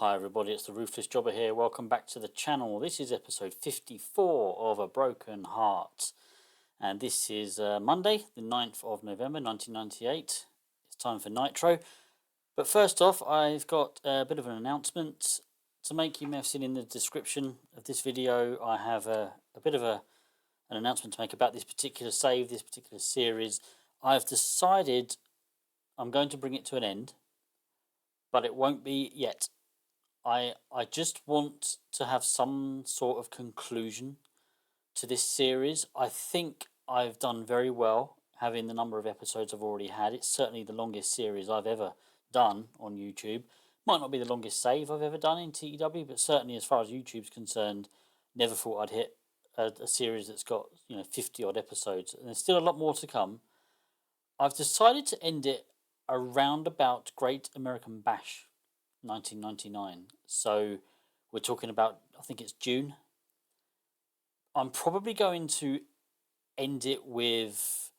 Hi everybody, it's the Ruthless Jobber here. Welcome back to the channel. This is episode 54 of A Broken Heart. And this is Monday, the 9th of November 1998. It's time for Nitro. But first off, I've got a bit of an announcement to make. You may have seen in the description of this video, I have a bit of an announcement to make about this particular save, this particular series. I've decided I'm going to bring it to an end, but it won't be yet. I just want to have some sort of conclusion to this series. I think I've done very well having the number of episodes I've already had. It's certainly the longest series I've ever done on YouTube. Might not be the longest save I've ever done in TEW, but certainly as far as YouTube's concerned, never thought I'd hit a series that's got 50 odd episodes, and there's still a lot more to come. I've decided to end it around about Great American Bash 1999. So we're talking about, I think it's June. I'm probably going to end it with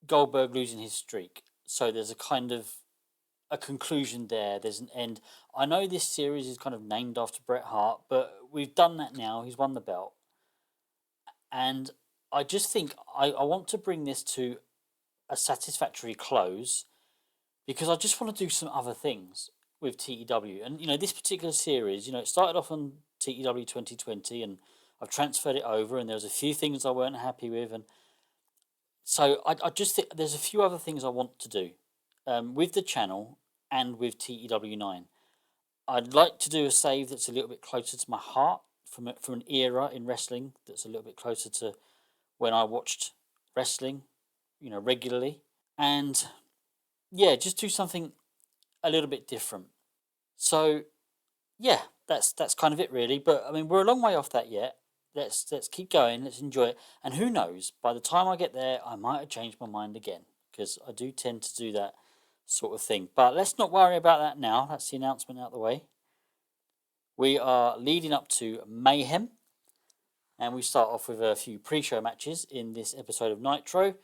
Goldberg losing his streak. So there's a kind of a conclusion there. There's an end. I know this series is kind of named after Bret Hart, but we've done that now. He's won the belt. And I just think I want to bring this to a satisfactory close because I just want to do some other things with TEW. And, this particular series, it started off on TEW 2020 and I've transferred it over and there was a few things I weren't happy with. And so I just think there's a few other things I want to do with the channel and with TEW 9. I'd like to do a save that's a little bit closer to my heart from an era in wrestling that's a little bit closer to when I watched wrestling, regularly. And, yeah, just do something a little bit different. So, yeah, that's kind of it really. But I mean, we're a long way off that yet. Let's keep going. Let's enjoy it. And who knows? By the time I get there, I might have changed my mind again because I do tend to do that sort of thing. But let's not worry about that now. That's the announcement out the way. We are leading up to Mayhem, and we start off with a few pre-show matches in this episode of Nitro.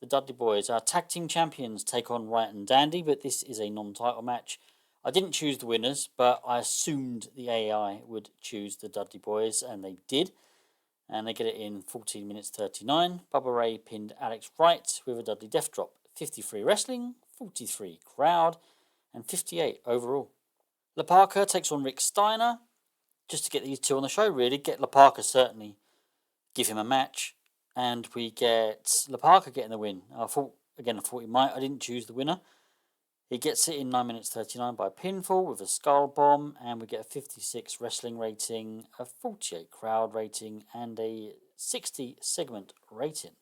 The Dudley Boys, our tag team champions, take on Wyatt and Dandy, but this is a non-title match. I didn't choose the winners, but I assumed the AI would choose the Dudley Boys, and they did. And they get it in 14 minutes 39. Bubba Ray pinned Alex Wright with a Dudley Death Drop. 53 wrestling, 43 crowd, and 58 overall. La Parka takes on Rick Steiner. Just to get these two on the show, really. Get La Parka, certainly give him a match. And we get La Parka getting the win. I thought he might. I didn't choose the winner. He gets it in 9 minutes 39 by pinfall with a skull bomb, and we get a 56 wrestling rating, a 48 crowd rating, and a 60 segment rating.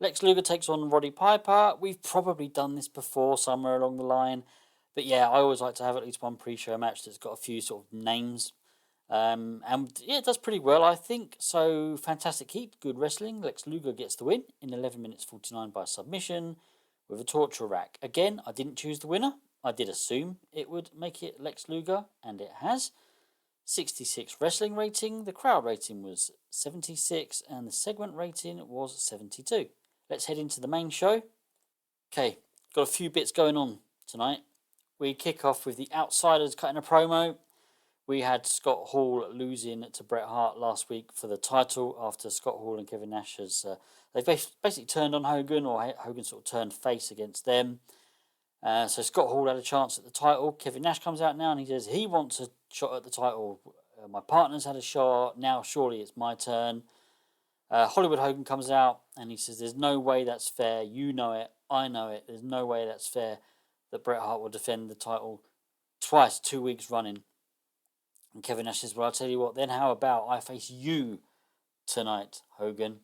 Lex Luger takes on Roddy Piper. We've probably done this before somewhere along the line, but yeah, I always like to have at least one pre-show match that's got a few sort of names. And yeah, it does pretty well, I think. So, fantastic heat, good wrestling. Lex Luger gets the win in 11 minutes 49 by submission with a torture rack. Again, I didn't choose the winner. I did assume it would make it Lex Luger, and it has. 66 wrestling rating. The crowd rating was 76, and the segment rating was 72. Let's head into the main show. Okay, got a few bits going on tonight. We kick off with the Outsiders cutting a promo. We had Scott Hall losing to Bret Hart last week for the title after Scott Hall and Kevin Nash they basically turned on Hogan, or Hogan sort of turned face against them. So Scott Hall had a chance at the title. Kevin Nash comes out now and he says he wants a shot at the title. My partner's had a shot. Now surely it's my turn. Hollywood Hogan comes out and he says there's no way that's fair. You know it. I know it. There's no way that's fair that Bret Hart will defend the title twice, 2 weeks running. And Kevin Nash says, well, I'll tell you what, then how about I face you tonight, Hogan,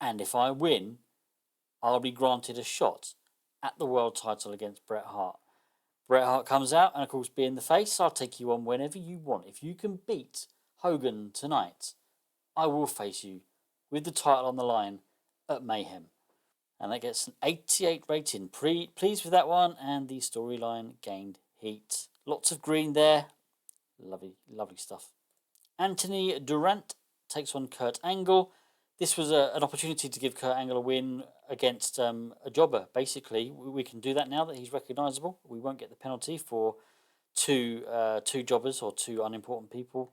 and if I win, I'll be granted a shot at the world title against Bret Hart. Bret Hart comes out, and of course, being the face, I'll take you on whenever you want. If you can beat Hogan tonight, I will face you with the title on the line at Mayhem. And that gets an 88 rating. Pleased with that one, and the storyline gained heat. Lots of green there. Lovely stuff. Anthony Durant takes on Kurt Angle. This was an opportunity to give Kurt Angle a win against a jobber, basically. We can do that now that he's recognisable. We won't get the penalty for two jobbers or two unimportant people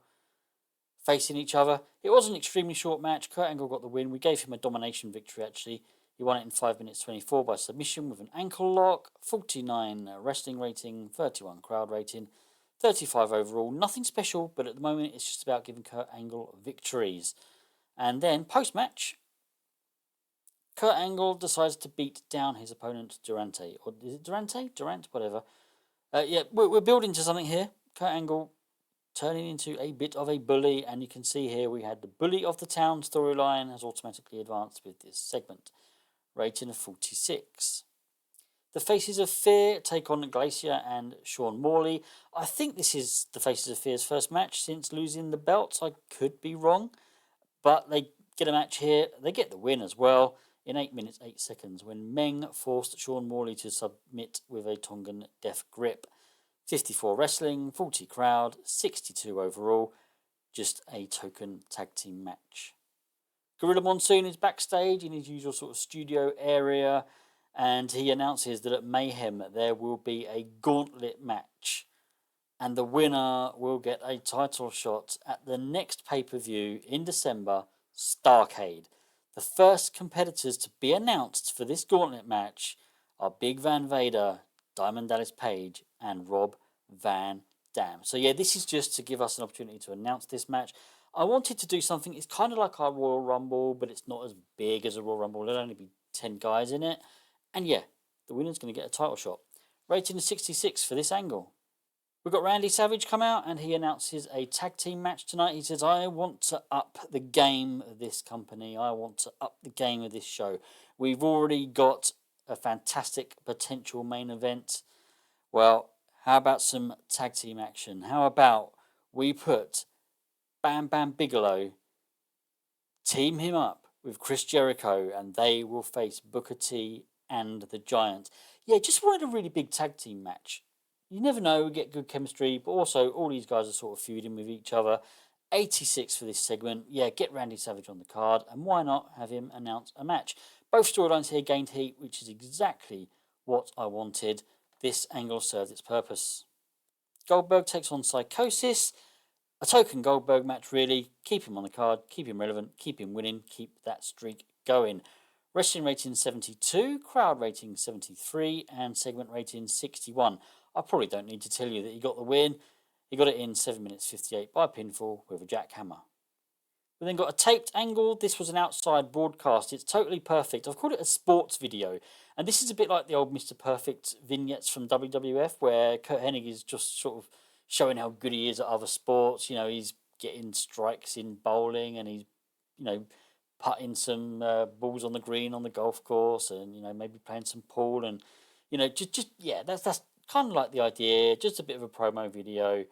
facing each other. It was an extremely short match. Kurt Angle got the win. We gave him a domination victory, actually. He won it in 5 minutes 24 by submission with an ankle lock, 49 wrestling rating, 31 crowd rating, 35 overall. Nothing special, but at the moment it's just about giving Kurt Angle victories. And then post-match, Kurt Angle decides to beat down his opponent Durante. Or is it Durante? Durant? Whatever. Yeah, we're building to something here. Kurt Angle turning into a bit of a bully, and you can see here we had the bully of the town storyline has automatically advanced with this segment. Rating of 46. The Faces of Fear take on Glacier and Sean Morley. I think this is the Faces of Fear's first match since losing the belts. I could be wrong, but they get a match here. They get the win as well in 8 minutes 8 seconds when Meng forced Sean Morley to submit with a Tongan death grip. 54 wrestling, 40 crowd, 62 overall. Just a token tag team match. Gorilla Monsoon is backstage in his usual sort of studio area, and he announces that at Mayhem there will be a gauntlet match, and the winner will get a title shot at the next pay-per-view in December, Starrcade. The first competitors to be announced for this gauntlet match are Big Van Vader, Diamond Dallas Page, and Rob Van Dam. So yeah, this is just to give us an opportunity to announce this match. I wanted to do something, it's kind of like our Royal Rumble, but it's not as big as a Royal Rumble. There'll only be 10 guys in it. And yeah, the winner's going to get a title shot. Rating of 66 for this angle. We've got Randy Savage come out and he announces a tag team match tonight. He says, I want to up the game of this company. I want to up the game of this show. We've already got a fantastic potential main event. Well, how about some tag team action? How about we put Bam Bam Bigelow, team him up with Chris Jericho, and they will face Booker T and the Giant. Yeah, just wanted a really big tag team match. You never know, we get good chemistry, but also all these guys are sort of feuding with each other. 86 for this segment. Yeah, get Randy Savage on the card, and why not have him announce a match? Both storylines here gained heat, which is exactly what I wanted. This angle served its purpose. Goldberg takes on Psychosis. A token Goldberg match, really. Keep him on the card, keep him relevant, keep him winning, keep that streak going. Wrestling rating 72, crowd rating 73, and segment rating 61. I probably don't need to tell you that he got the win. He got it in 7 minutes 58 by pinfall with a jackhammer. We then got a taped angle. This was an outside broadcast. It's totally perfect. I've called it a sports video. And this is a bit like the old Mr. Perfect vignettes from WWF, where Kurt Hennig is just sort of showing how good he is at other sports. You know, he's getting strikes in bowling and he's, you know, putting some balls on the green on the golf course and, you know, maybe playing some pool and, you know, yeah, that's kind of like the idea. Just a bit of a promo video.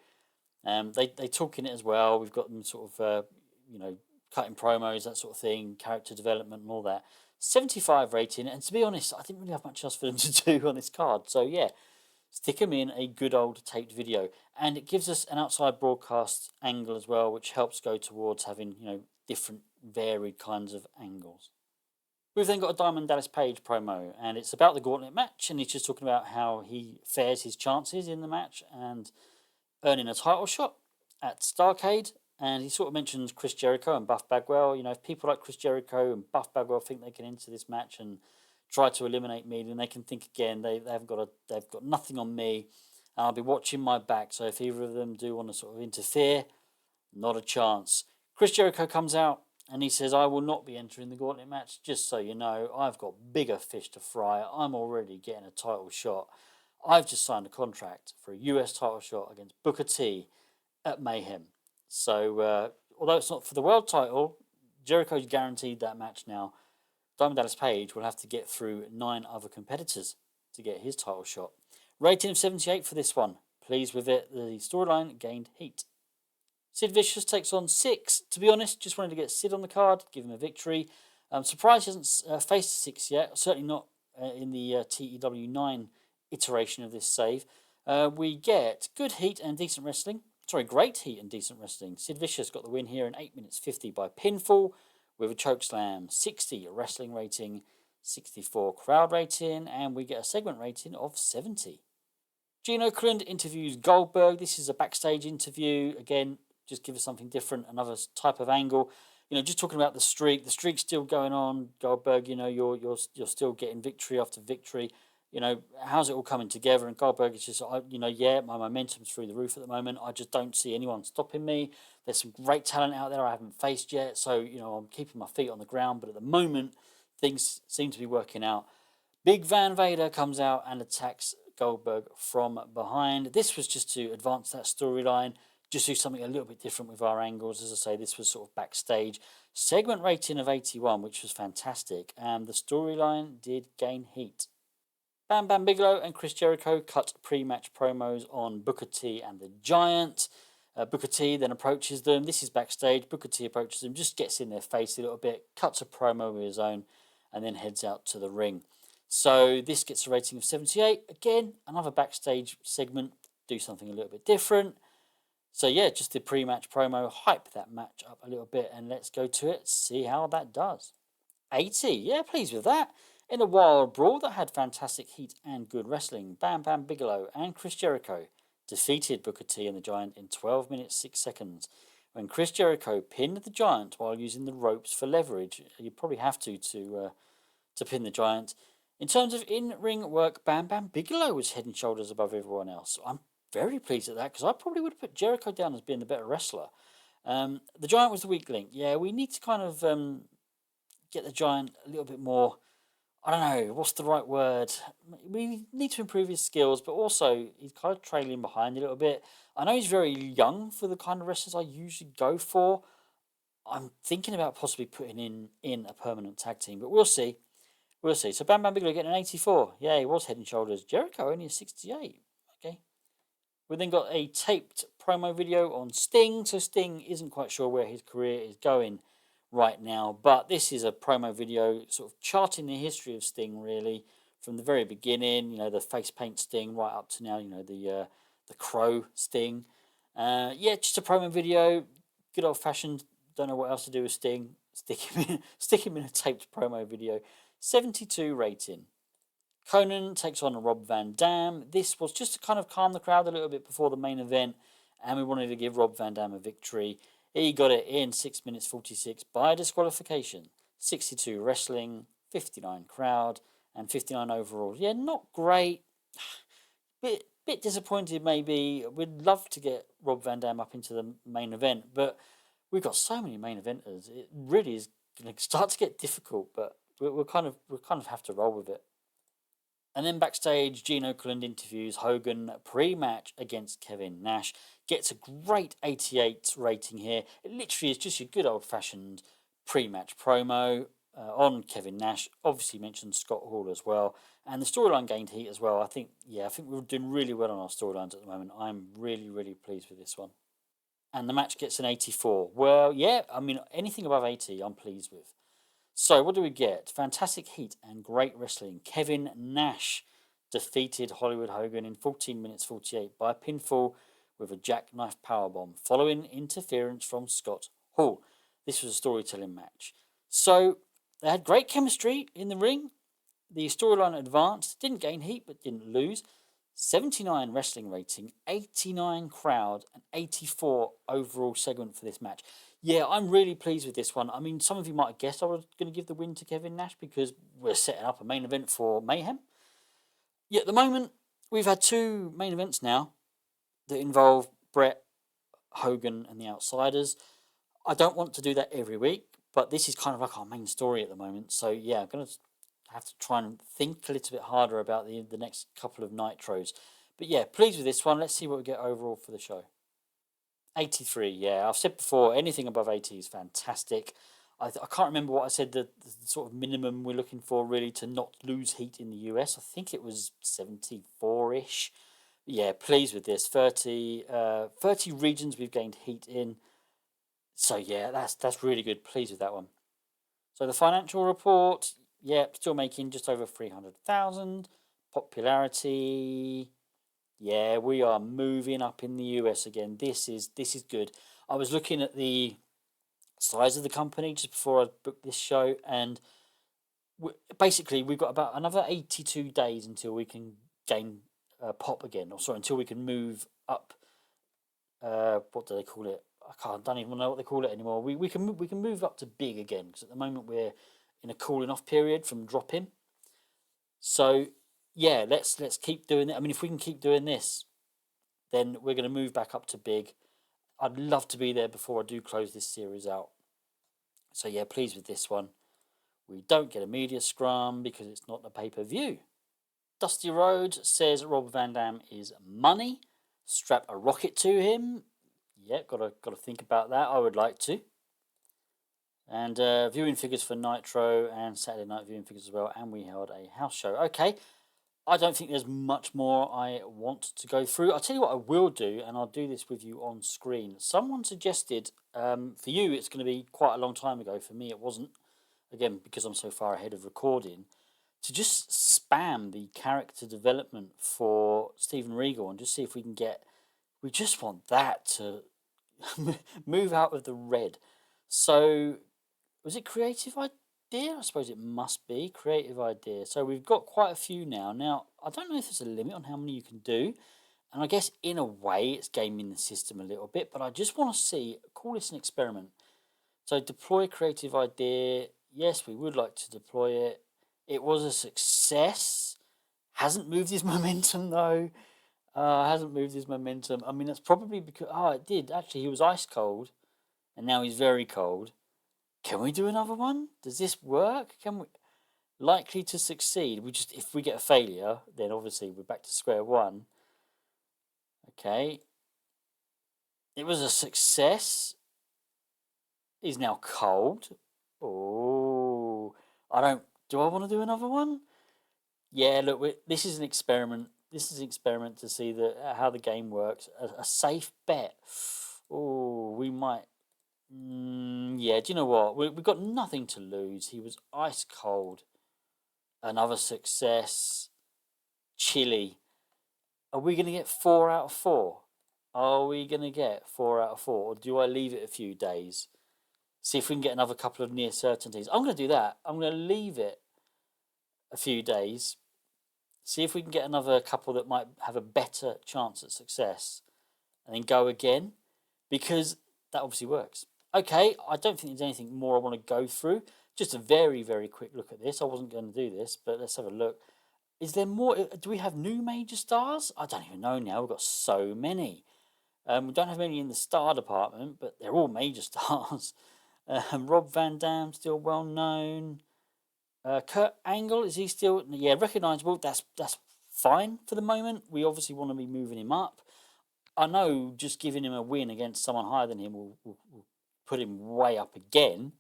They talk in it as well. We've got them sort of, you know, cutting promos, that sort of thing, character development and all that. 75 rating, and to be honest, I didn't really have much else for them to do on this card. So yeah, stick them in a good old taped video, and it gives us an outside broadcast angle as well, which helps go towards having, you know, different varied kinds of angles. We've then got a Diamond Dallas Page promo, and it's about the gauntlet match, and he's just talking about how he fares his chances in the match and earning a title shot at Starrcade. And he sort of mentions Chris Jericho and Buff Bagwell. You know, if people like Chris Jericho and Buff Bagwell think they can enter this match and try to eliminate me, then they can think again. They've got nothing on me, and I'll be watching my back. So if either of them do want to sort of interfere, not a chance. Chris Jericho comes out and he says, I will not be entering the gauntlet match, just so you know. I've got bigger fish to fry. I'm already getting a title shot. I've just signed a contract for a US title shot against Booker T at Mayhem. So, although it's not for the world title, Jericho's guaranteed that match now. Diamond Dallas Page will have to get through 9 other competitors to get his title shot. Rating of 78 for this one. Pleased with it. The storyline gained heat. Sid Vicious takes on Six. To be honest, just wanted to get Sid on the card, give him a victory. Surprised he hasn't faced Six yet. Certainly not in the TEW 9 iteration of this save. We get good heat and decent wrestling. Great heat and decent wrestling. Sid Vicious got the win here in 8 minutes 50 by pinfall with a chokeslam. 60 wrestling rating, 64 crowd rating, and we get a segment rating of 70. Gino Klund interviews Goldberg. This is a backstage interview. Again, just give us something different, another type of angle. Just talking about the streak. The streak's still going on. Goldberg, you're still getting victory after victory. How's it all coming together? And Goldberg is just, yeah, my momentum's through the roof at the moment. I just don't see anyone stopping me. There's some great talent out there I haven't faced yet. So, I'm keeping my feet on the ground. But at the moment, things seem to be working out. Big Van Vader comes out and attacks Goldberg from behind. This was just to advance that storyline, just do something a little bit different with our angles. As I say, this was sort of backstage. Segment rating of 81, which was fantastic. And the storyline did gain heat. Bam Bam Bigelow and Chris Jericho cut pre-match promos on Booker T and the Giant. Booker T then approaches them. This is backstage. Booker T approaches them, just gets in their face a little bit, cuts a promo with his own, and then heads out to the ring. So this gets a rating of 78. Again, another backstage segment. Do something a little bit different. So yeah, just the pre-match promo. Hype that match up a little bit, and let's go to it. See how that does. 80. Yeah, pleased with that. In a wild brawl that had fantastic heat and good wrestling, Bam Bam Bigelow and Chris Jericho defeated Booker T and the Giant in 12 minutes 6 seconds. When Chris Jericho pinned the Giant while using the ropes for leverage, you probably have to pin the Giant. In terms of in-ring work, Bam Bam Bigelow was head and shoulders above everyone else. I'm very pleased at that because I probably would have put Jericho down as being the better wrestler. The Giant was the weak link. Yeah, we need to kind of get the Giant a little bit more. I don't know, what's the right word? We need to improve his skills, but also he's kind of trailing behind a little bit. I know he's very young for the kind of wrestlers I usually go for. I'm thinking about possibly putting in a permanent tag team, but we'll see. We'll see. So Bam Bam Bigelow getting an 84. Yeah, he was head and shoulders. Jericho only a 68. Okay. We then got a taped promo video on Sting. So Sting isn't quite sure where his career is going right now, but this is a promo video sort of charting the history of Sting, really, from the very beginning, the face paint Sting right up to now, the crow Sting. Yeah, just a promo video, good old fashioned. Don't know what else to do with Sting. Stick him in a taped promo video. 72 rating. Conan takes on Rob Van Dam. This was just to kind of calm the crowd a little bit before the main event, and we wanted to give Rob Van Dam a victory. He got it in 6 minutes 46 by disqualification. 62 wrestling, 59 crowd, and 59 overall. Yeah, not great. Bit disappointed maybe. We'd love to get Rob Van Dam up into the main event, but we've got so many main eventers. It really is going to start to get difficult, but we'll kind of have to roll with it. And then backstage, Gino Klund interviews Hogan pre-match against Kevin Nash. Gets a great 88 rating here. It literally is just your good old-fashioned pre-match promo on Kevin Nash. Obviously mentioned Scott Hall as well. And the storyline gained heat as well. I think we're doing really well on our storylines at the moment. I'm really, really pleased with this one. And the match gets an 84. Well, yeah, I mean, anything above 80, I'm pleased with. So, what do we get? Fantastic heat and great wrestling. Kevin Nash defeated Hollywood Hogan in 14 minutes 48 by pinfall with a jackknife powerbomb, following interference from Scott Hall. This was a storytelling match. So, they had great chemistry in the ring. The storyline advanced, didn't gain heat but didn't lose. 79 wrestling rating, 89 crowd, and 84 overall segment for this match. Yeah, I'm really pleased with this one. I mean, some of you might have guessed I was going to give the win to Kevin Nash because we're setting up a main event for Mayhem. Yeah, at the moment, we've had two main events now that involve Brett, Hogan, and the Outsiders. I don't want to do that every week, but this is kind of like our main story at the moment. So, yeah, I'm going to have to try and think a little bit harder about the next couple of Nitros. But, yeah, pleased with this one. Let's see what we get overall for the show. 83, yeah. I've said before, anything above 80 is fantastic. I can't remember what I said, the sort of minimum we're looking for, really, to not lose heat in the US. I think it was 74-ish. Yeah, pleased with this. 30 regions we've gained heat in. So, yeah, that's really good. Pleased with that one. So, the financial report, yeah, still making just over 300,000. Popularity... yeah, we are moving up in the US again. This is good. I was looking at the size of the company just before I booked this show, and basically we've got about another 82 days until we can gain pop again, or sorry, until we can move up. What do they call it? Don't even know what they call it anymore. We can move up to big again, because at the moment we're in a cooling off period from dropping. So yeah, let's keep doing it. I mean, if we can keep doing this, then we're going to move back up to big. I'd love to be there before I do close this series out. So yeah, pleased with this one. We don't get a media scrum because it's not a pay-per-view. Dusty Rhodes says Rob Van Dam is money. Strap a rocket to him. Yeah, gotta think about that. I would like to. And viewing figures for Nitro and Saturday night viewing figures as well. And we held a house show. Okay, I don't think there's much more I want to go through. I'll tell you what I will do, and I'll do this with you on screen. Someone suggested, for you it's going to be quite a long time ago. For me it wasn't. Again, because I'm so far ahead of recording. To just spam the character development for Steven Regal and just see if we can get... We just want that to move out of the red. So, was it creative idea? I suppose it must be creative idea. So we've got quite a few now. Now, I don't know if there's a limit on how many you can do. And I guess in a way it's gaming the system a little bit. But I just want to see, call this an experiment. So deploy creative idea. Yes, we would like to deploy it. It was a success. Hasn't moved his momentum though. Hasn't moved his momentum. I mean, that's probably because... Oh, it did. Actually, he was ice cold. And now he's very cold. Can we do another one? Does this work? Can we... Likely to succeed. If we get a failure, then obviously we're back to square one. Okay. It was a success. He's now cold. Oh. Do I want to do another one? Yeah, look, this is an experiment. This is an experiment to see how the game works. A safe bet. Oh, we might... yeah, do you know what? We've got nothing to lose. He was ice cold. Another success. Chilly. Are we going to get 4 out of 4? Are we going to get 4 out of 4? Or do I leave it a few days? See if we can get another couple of near certainties. I'm going to do that. I'm going to leave it a few days. See if we can get another couple that might have a better chance at success. And then go again. Because that obviously works. Okay, I don't think there's anything more I want to go through. Just a very, very quick look at this. I wasn't going to do this, but let's have a look. Is there more? Do we have new major stars? I don't even know now. We've got so many. We don't have many in the star department, but they're all major stars. Rob Van Dam, still well known. Kurt Angle, is he still... Yeah, recognisable. That's fine for the moment. We obviously want to be moving him up. I know just giving him a win against someone higher than him will put him way up again.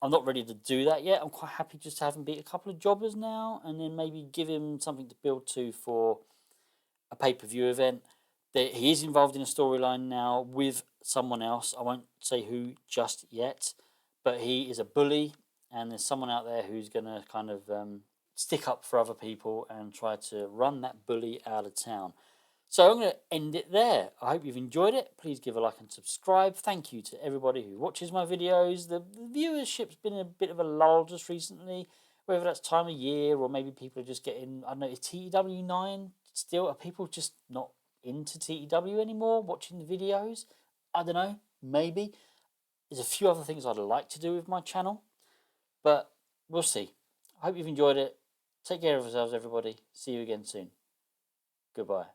I'm not ready to do that yet. I'm quite happy just to have him beat a couple of jobbers now, and then maybe give him something to build to for a pay-per-view event. He is involved in a storyline now with someone else. I won't say who just yet, but he is a bully, and there's someone out there who's going to kind of stick up for other people and try to run that bully out of town. So I'm going to end it there. I hope you've enjoyed it. Please give a like and subscribe. Thank you to everybody who watches my videos. The viewership's been a bit of a lull just recently, whether that's time of year or maybe people are just getting... I don't know, is TEW9 still... Are people just not into TEW anymore, watching the videos? I don't know, maybe. There's a few other things I'd like to do with my channel, but we'll see. I hope you've enjoyed it. Take care of yourselves, everybody. See you again soon. Goodbye.